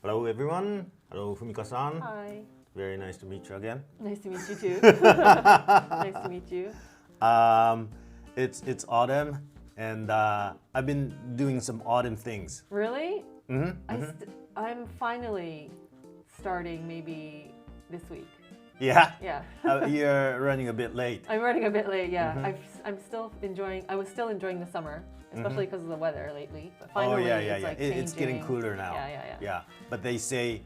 Hello everyone. Hello Fumika-san. Hi. Very nice to meet you again. Nice to meet you too. Nice to meet you. It's autumn, and I've been doing some autumn things. Really? I'm finally starting maybe this week. Yeah. Yeah. You're running a bit late. I'm running a bit late. Yeah. I'm still enjoying. I was still enjoying the summer, especially because of the weather lately. But finally, it's like changing. It's getting cooler now. Yeah. But they say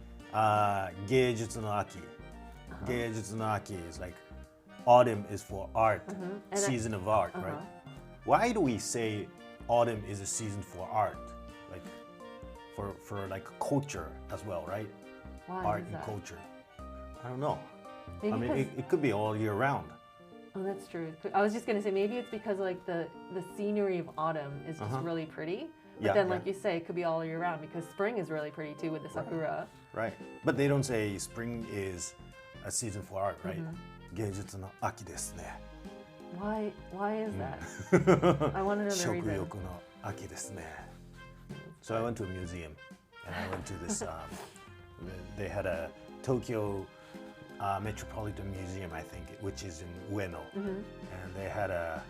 芸術の秋. 芸術の秋 is like autumn is for art, season of art, right? Why do we say autumn is a season for art? Like for like culture as well, right? Why Art is and that? culture. I don't know. Maybe I mean, it could be all year round. Oh, that's true. I was just gonna say maybe it's because like the scenery of autumn is just really pretty. But then, like you say, it could be all year round because spring is really pretty too with the sakura. Right. But they don't say spring is a season for art, right? 芸術の秋ですね. Why is that? I want to know the 食 reason. 欲の秋ですね. So I went to a museum and I went to this, they had a Tokyo Metropolitan Museum, I think, which is in Ueno. And they had a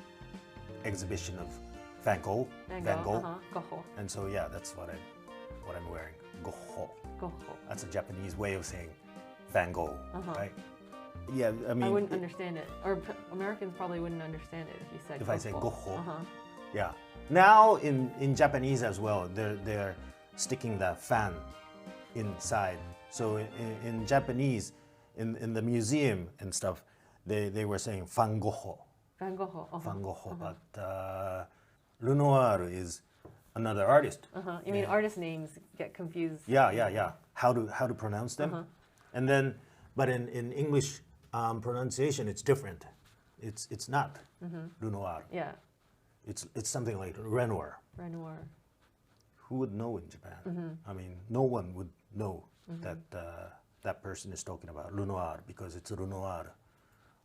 exhibition of Van Gogh. Goho. And so yeah, that's what I'm wearing. Goho. Goho. That's a Japanese way of saying Van Gogh, right? Yeah, I mean, I wouldn't understand it, or Americans probably wouldn't understand it if you said. If I say goho. Uh-huh. Yeah. Now in Japanese as well, they're sticking the fan inside. So in Japanese, in the museum and stuff, they were saying Van Gogh. Van Gogh. Van Gogh, but Renoir is another artist. You mean artist names get confused? Yeah. How to pronounce them, and then, but in English pronunciation, it's different. It's not Renoir. Yeah. It's something like Renoir. Renoir. Who would know in Japan? I mean, no one would know that that person is talking about Renoir because it's Renoir.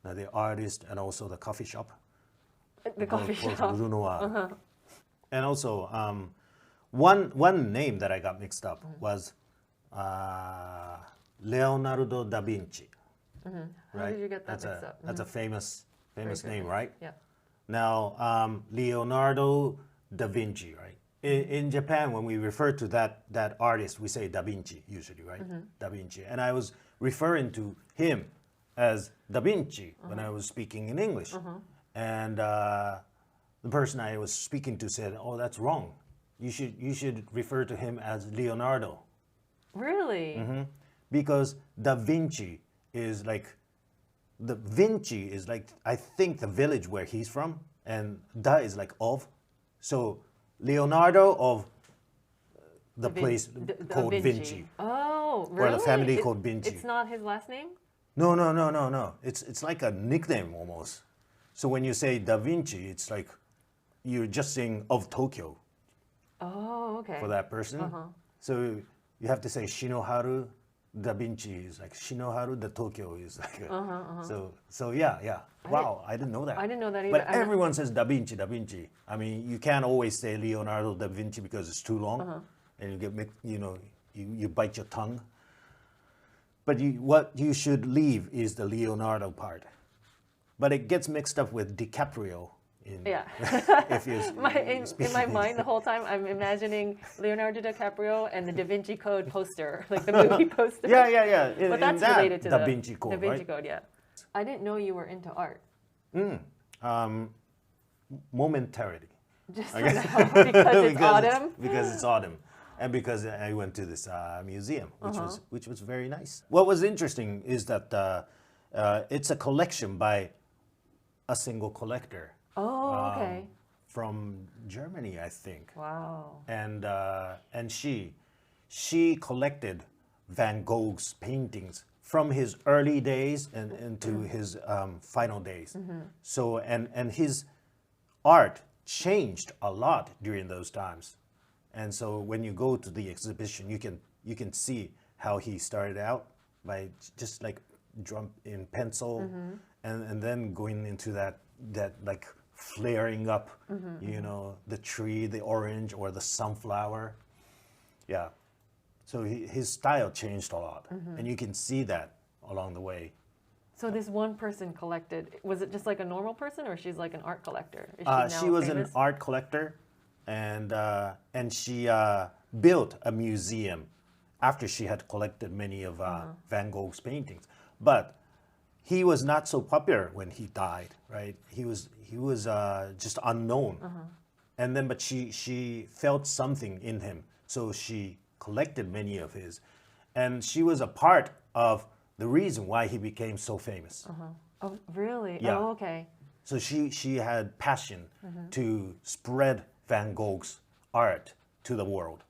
Now the artist and also the coffee shop. The coffee shop. Renoir. And also, one name that I got mixed up was Leonardo da Vinci. How did you get that mixed up? That's a famous name, right? Yeah. Now, Leonardo da Vinci, right? In Japan, when we refer to that artist, we say Da Vinci usually, right? Da Vinci. And I was referring to him as Da Vinci when I was speaking in English. And the person I was speaking to said, "Oh, that's wrong. You should refer to him as Leonardo." Really? Because Da Vinci is like, the Vinci is like, I think the village where he's from, and Da is like of. So Leonardo of the place called Vinci. Oh, really? Or the family called Vinci. It's not his last name? No. It's like a nickname almost. So when you say Da Vinci, it's like you're just saying of Tokyo. Oh, okay. For that person. So you have to say Shinoharu da Vinci is like Shinoharu da Tokyo is like so yeah. Wow, I didn't know that. I didn't know that either. But everyone says Da Vinci. I mean, you can't always say Leonardo da Vinci because it's too long, and you get you bite your tongue. But what you should leave is the Leonardo part. But it gets mixed up with DiCaprio. If in my mind the whole time I'm imagining Leonardo DiCaprio and the Da Vinci Code poster, like the movie poster. Yeah. But that's related to Da Vinci Code, Da Vinci right? Code, yeah. I didn't know you were into art. Momentarily. Just for now, because it's autumn. Because it's autumn, and because I went to this museum, which was very nice. What was interesting is that it's a collection by a single collector. Oh, okay. From Germany, I think. Wow. And she collected Van Gogh's paintings from his early days and into his final days. So and his art changed a lot during those times. And so when you go to the exhibition, you can see how he started out by just like drum in pencil, and then going into that like flaring up, the tree, the orange or the sunflower. Yeah. So his style changed a lot. And you can see that along the way. So this one person collected, was it just like a normal person or she's like an art collector? Is She was famous? an art collector and she built a museum after she had collected many of Van Gogh's paintings. But he was not so popular when he died, right? He was just unknown. And then, but she felt something in him. So she collected many of his. And she was a part of the reason why he became so famous. Oh, really? Yeah. Oh, okay. So she had passion to spread Van Gogh's art to the world.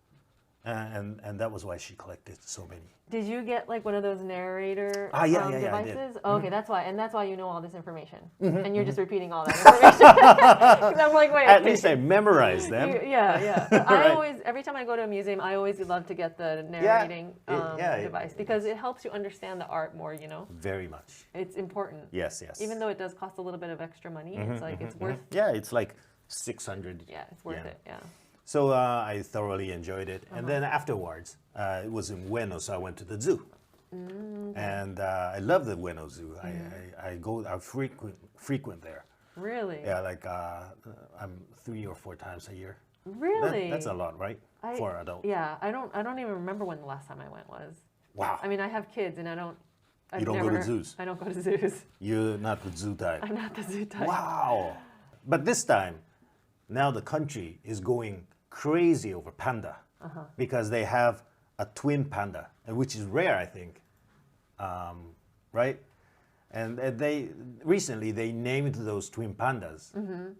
And that was why she collected so many. Did you get like one of those narrator yeah, devices? I did. Oh, okay, that's why, and that's why you know all this information, and you're just repeating all that information. 'Cause I'm like, wait. At least I memorized them. Yeah. I always, every time I go to a museum, I always love to get the narrating device because it helps you understand the art more. Very much. It's important. Yes. Even though it does cost a little bit of extra money, it's like it's worth. Yeah, it's like 600. Yeah, it's worth it. Yeah. So I thoroughly enjoyed it. And then afterwards, it was in Ueno, so I went to the zoo. And I love the Ueno Zoo. I frequent there. Really? Yeah, like I'm 3 or 4 times a year. Really? That's a lot, right? For an adult. Yeah, I don't even remember when the last time I went was. Wow. I mean, I have kids, and You don't go to zoos? I don't go to zoos. You're not the zoo type. I'm not the zoo type. Wow. But this time, now the country is going crazy over panda because they have a twin panda, which is rare, I think, right? And they recently they named those twin pandas,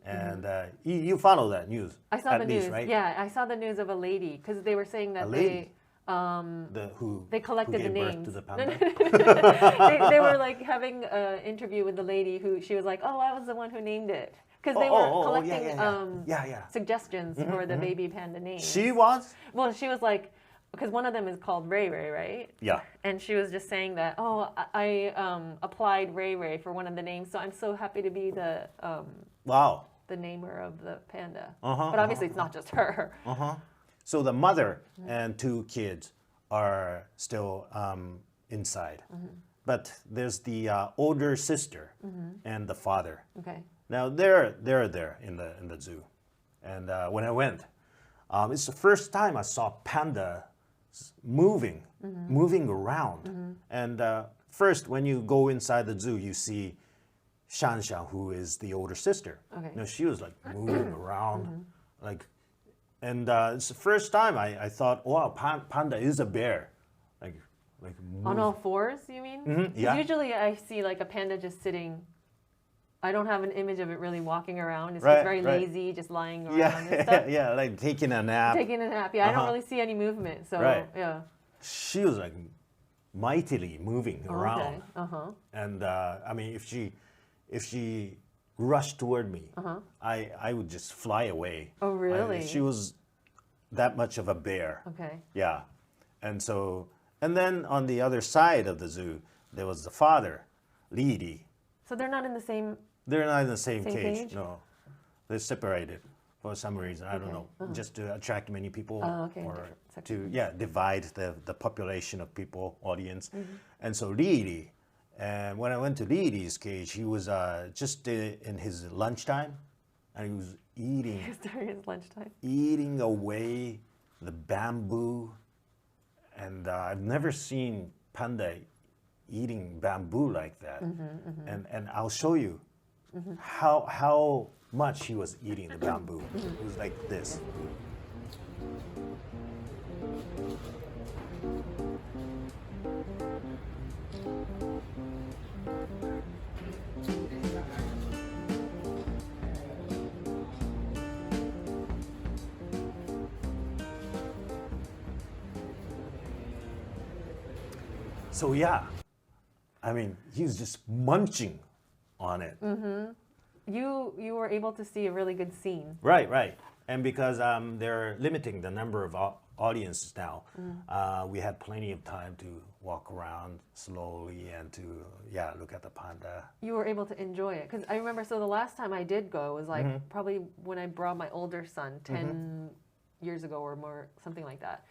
and you follow that news. I saw at the least, news. right? Yeah, I saw the news of a lady because they were saying that they collected who the gave birth names. to the panda? they were like having an interview with the lady who she was like, "Oh, I was the one who named it." Because they were collecting suggestions for the baby panda names. She was? Well, she was like, because one of them is called Ray Ray, right? Yeah. And she was just saying that, I applied Ray Ray for one of the names, so I'm so happy to be the the namer of the panda. But obviously, it's not just her. So the mother and 2 kids are still inside, but there's the older sister and the father. Okay. Now they're there in the zoo, and when I went, it's the first time I saw panda moving around. And first, when you go inside the zoo, you see Shan, who is the older sister. Okay. Now she was like moving around, and it's the first time I thought, wow, panda is a bear, like on all 4s, you mean? 'Cause yeah. usually I see like a panda just sitting. I don't have an image of it really walking around. It's Right, just very right. lazy, just lying around and stuff. Yeah, like taking a nap. Taking a nap. Yeah, I don't really see any movement. So Right. yeah. She was like mightily moving around. Okay. And I mean, if she rushed toward me, I would just fly away. Oh, really? She was that much of a bear. Okay. Yeah. And then on the other side of the zoo, there was the father, Lili. So they're not in the same. They're not in the same Same cage. cage? No. They're separated for some reason. I don't know. Just to attract many people okay, or different to sections. divide the population of people, audience. And so Lili, and when I went to Lili's cage, he was just in his lunchtime, and he was eating During his lunchtime. eating away the bamboo. And I've never seen panda eating bamboo like that. And I'll show you how much he was eating the bamboo. It was like this. So yeah, I mean, he's just munching on it. You were able to see a really good scene. Right. And because they're limiting the number of audiences now. We had plenty of time to walk around slowly and to look at the panda. You were able to enjoy it because I remember. So the last time I did go was like probably when I brought my older son 10 years ago or more, something like that.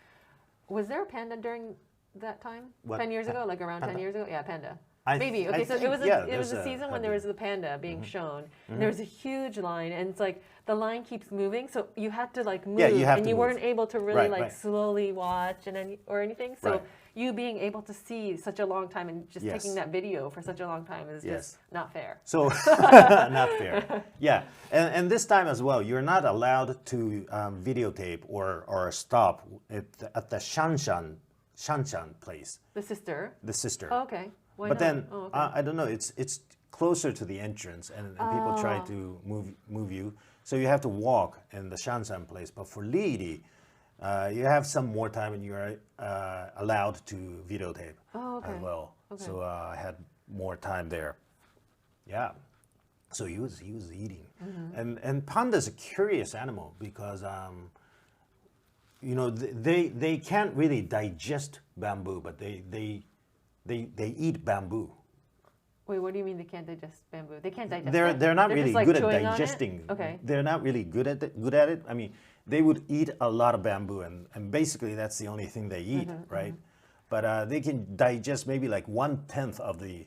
Was there a panda during that time? What? 10 years ago, like around Panda? 10 years ago? Yeah, panda. Maybe. Okay, so think, it was a season when panda. there was the panda being shown. And there was a huge line, and it's like the line keeps moving, so you had to like move, and you weren't able to really slowly watch or anything. So you being able to see such a long time and just taking that video for such a long time is just not fair. So not fair. Yeah, and this time as well, you're not allowed to videotape or stop at the Shanshan place. The sister. The sister. Oh, okay. Why but not? then I don't know. It's closer to the entrance, and people try to move you, so you have to walk in the Shanshan place. But for Lili, you have some more time, and you're allowed to videotape as well. Okay. So I had more time there. Yeah. So he was eating, and panda's a curious animal because they can't really digest bamboo, but they eat bamboo. Wait, what do you mean they can't digest bamboo? They can't digest it? They're not really like good at digesting. Okay. They're not really good at it. I mean, they would eat a lot of bamboo, and basically that's the only thing they eat, right? But they can digest maybe like 1/10 of the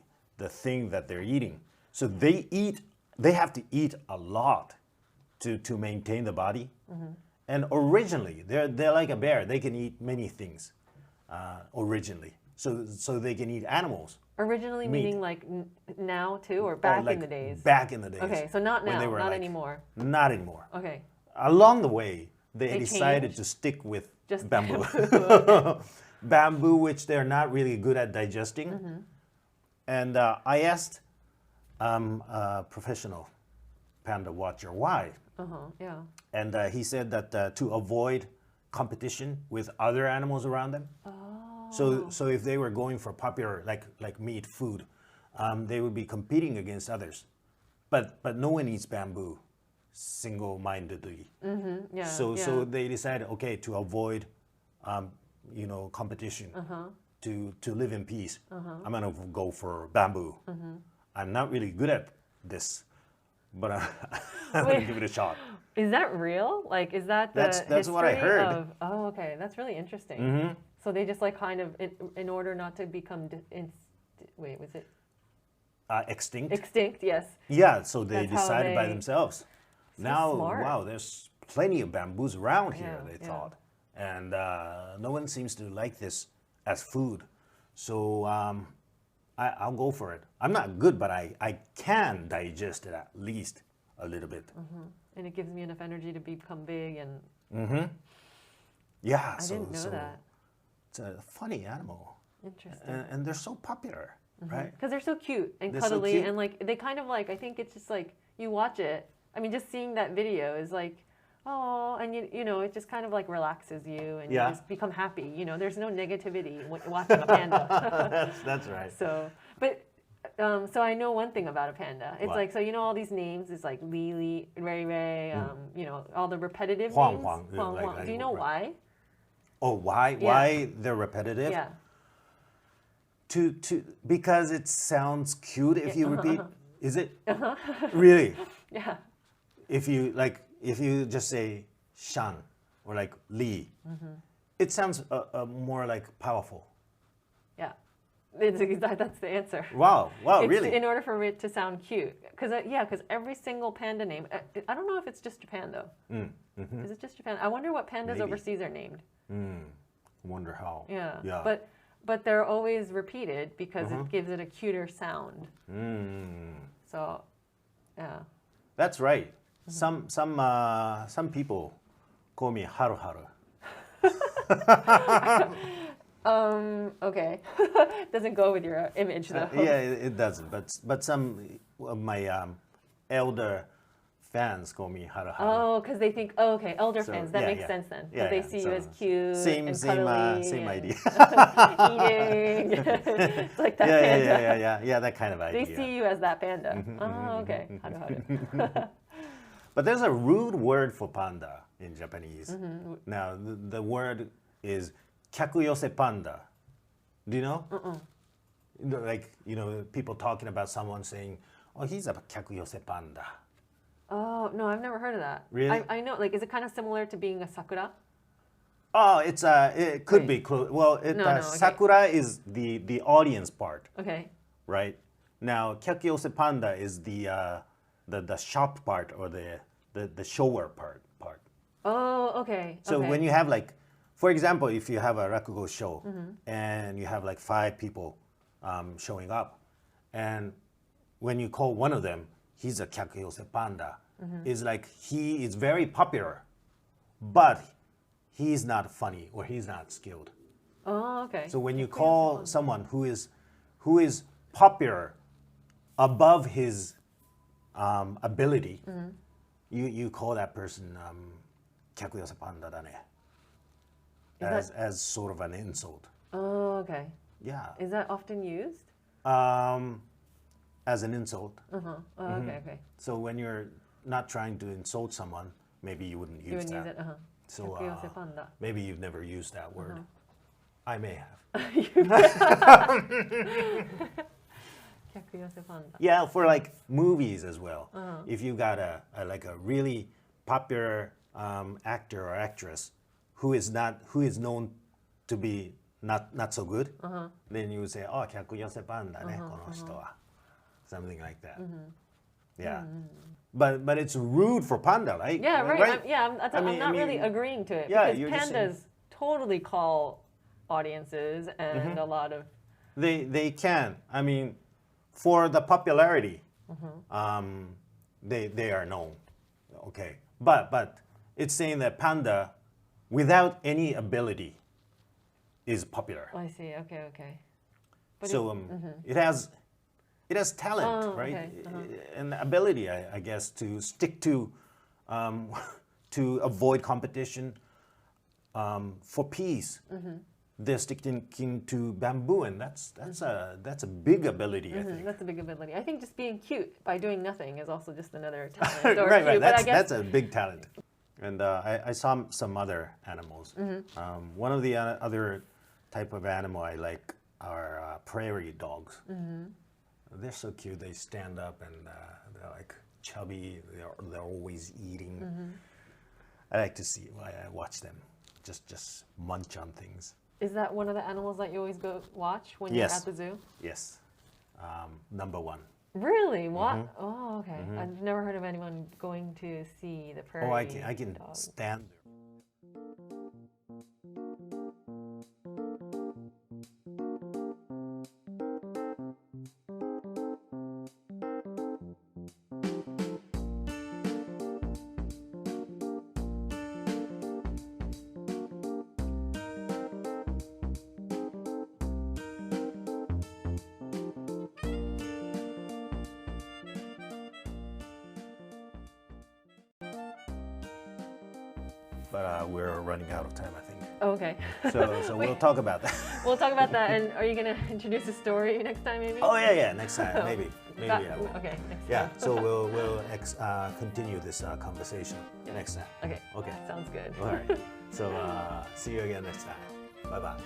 thing that they're eating. So they have to eat a lot to maintain the body. And originally, they're like a bear. They can eat many things originally. So they can eat animals. Originally meat. Meaning like now too, or back in the days? Back in the days. Okay, so not now, not anymore. Not anymore. Okay. Along the way, they decided to stick with just bamboo. Bamboo, which they're not really good at digesting. And I asked a professional panda watcher why. Yeah. And he said that to avoid competition with other animals around them. So if they were going for popular like meat food, they would be competing against others. But no one eats bamboo single-mindedly. Yeah. So they decided, okay, to avoid competition, to live in peace, I'm gonna go for bamboo. I'm not really good at this, but I'm gonna give it a shot. Is that real? Like, is that the that's what I heard. Oh, okay, that's really interesting. So they just like kind of, in order not to become, wait, was it? Extinct? Extinct, yes. Yeah, so they That's decided by themselves. So now, smart. wow, there's plenty of bamboos around here, they thought. And no one seems to like this as food. So I'll go for it. I'm not good, but I can digest it at least a little bit. And it gives me enough energy to become big and... Yeah, I didn't know that. It's a funny animal. Interesting. And they're so popular, right? Because they're so cute and They're cuddly so cute. and like, they kind of like, I think it's just like, you watch it, I mean, just seeing that video is like, oh, and you know, it just kind of like relaxes you and you just become happy. You know, there's no negativity watching a panda. That's right. So, but, so I know one thing about a panda. It's What? like, so you know all these names, it's like Lili, Prairie, you know, all the repetitive Huang, names. Huang, Huang, like- Huang. like- Do you know why? Oh, why? Yeah. Why they're repetitive? Yeah. Because it sounds cute if you repeat. Is it? Really? Yeah. If you just say Shan or like Li, it sounds more like powerful. Yeah. That's the answer. Wow, It's really? in order for it to sound cute. Because every single panda name, I don't know if it's just Japan though. Is it just Japan? I wonder what pandas Maybe. overseas are named. Wonder how. Yeah. But they're always repeated because it gives it a cuter sound. So, yeah. That's right. Some people call me Haru Haru. Okay. Doesn't go with your image though. Yeah, it doesn't. But some of my elder fans call me Haru Haru. Oh, because they think, oh, okay, elder So, fans. That yeah, makes yeah. sense then. Yeah, they yeah. see So you as cute same and cuddly idea. eating. It's like that panda. Yeah, that kind of idea. They see you as that panda. Oh, okay. Haru. But there's a rude word for panda in Japanese. Now, the word is 客寄せ panda. Do you know? Like, people talking about someone saying, oh, he's a 客寄せ panda. Oh, no, I've never heard of that. Really? I know, like, is it kind of similar to being a sakura? Oh, it could be close. Well, sakura is the audience part. Okay. Right? Now, 客寄せ panda is the shop part or the shower part. Oh, okay. So when you have like, for example, if you have a rakugo show and you have like 5 people showing up, and when you call one of them, he's a 客寄せ panda, it's like he is very popular, but he's not funny or he's not skilled. Oh, okay. So when you call someone who is popular above his ability, you call that person 客寄せ panda だね as sort of an insult. Oh, okay. Yeah. Is that often used? As an insult. Oh, okay. So when you're not trying to insult someone, maybe you wouldn't use that. Use it. So 客寄せ panda. maybe you've never used that word. I may have. 客寄せ panda. Yeah, for like movies as well. If you got a really popular actor or actress who is known to be not so good, then you would say, "Oh, 客寄せ panda ね、この人は." Something like that. Yeah. But it's rude for panda, right? Yeah, right. I'm not really agreeing to it because pandas totally call audiences and a lot of they can. I mean, for the popularity, they are known. Okay. But it's saying that panda without any ability is popular. Oh, I see. Okay. But so it has talent, right? And ability, I guess, to stick to to avoid competition, for peace. They're sticking to bamboo, and that's a big ability, I think. That's a big ability. I think just being cute by doing nothing is also just another talent. Right. That's a big talent. And I saw some other animals. One of the other type of animal I like are prairie dogs. They're so cute. They stand up and they're like chubby. They're always eating. I like to see. I watch them just munch on things. Is that one of the animals that you always go watch when you're at the zoo? Yes. Number 1. Really? What? Oh, okay. I've never heard of anyone going to see the prairie. Oh, I can stand there. But we're running out of time, I think. Oh, okay. So we'll talk about that. We'll talk about that. And are you going to introduce a story next time, maybe? Oh, yeah. Next time, maybe I will. Okay, next time. Yeah. So we'll continue this conversation next time. Okay. Sounds good. All right. So see you again next time. Bye-bye.